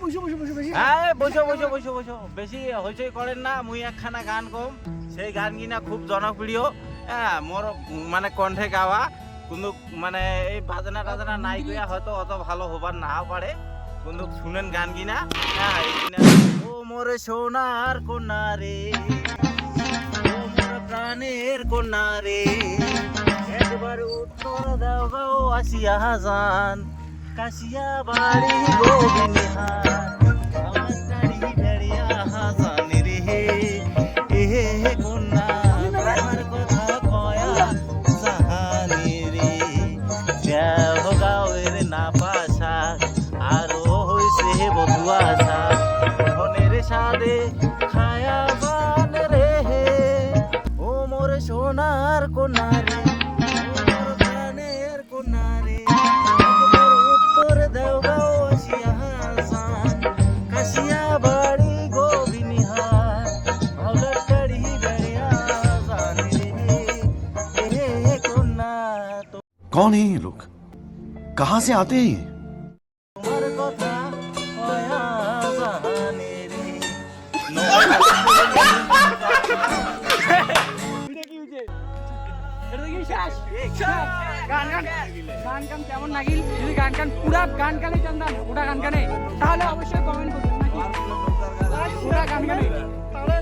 হ্যাঁ বসো বসো বসো বসো, বেশি হইচই করেন না। মুই একখানা গান কম, সেই গান কিনা খুব জনপ্রিয়। হ্যাঁ মোর মানে কণ্ঠে গাওয়া, কিন্তু মানে এই বাজনা টাজনা নাই কইয়া হয়তো অত ভালো হবার নাও পারে, কিন্তু শুনেন গান কিনা। হ্যাঁ এই কিনা, ও মোর সোনার কন্যা রে, ও মোর প্রাণের কন্যা রে, একবার উত্তর দাও গো আসিয়া যান, কাশিয়া বাড়ি গোবিনিহার, আমার গাড়ি বেড়িয়া হাসান রে, এহে কন্যা আমার কথা কয়া জাহানি রে, দেহ গাঁয়ের না পাশা আরো হইছে বধুয়া সা, ধনের সাদে খায়া জান রে, ও মোর সোনার কন্যা রে, ও মোর প্রাণের কন্যা রে, একবার উত্তর দেও গো আসিয়া যান, কাশিয়া বাড়ি গোবিনিহার, ভাওলার গাড়ি বেড়িয়া যান রে, এ কন্যা कौन है ये लोग? कहां से आते हैं ये? তোমার কথা কয়া জানে রে। গান কেমন লাগিল? যদি গান পুরা গান গানে চন্দন পুরা গান গানে, তাহলে অবশ্যই কমেন্ট করবেন নাকি পুরা গান গানে, তাহলে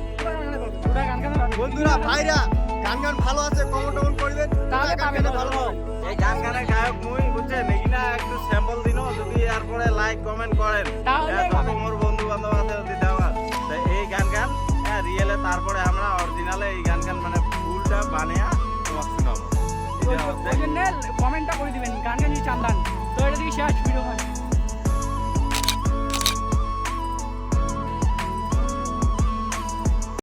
পুরা গান গানে বন্ধুরা ভাইরা গান ভালো আছে, কমেন্ট করবেন, তাহলে পাবেন ভালো হবে। এই গান গানের গায়ক মুই, বুঝছেন? এগুলা একটু স্যাম্পল দিন, যদি এরপরে লাইক কমেন্ট করেন তাহলে কত মোর বন্ধু বান্ধব আছে যদি দেওয়ার, এই গান গান রিয়েলে, তারপরে আমরা অরিজিনালে এই গান মানে ফুলটা বানিয়া তোমাকে শোনাবো। ওই জন্য কমেন্টটা করে দিবেন গান গান চান্দান। তো এটা দিয়ে শেষ ভিডিও হয়।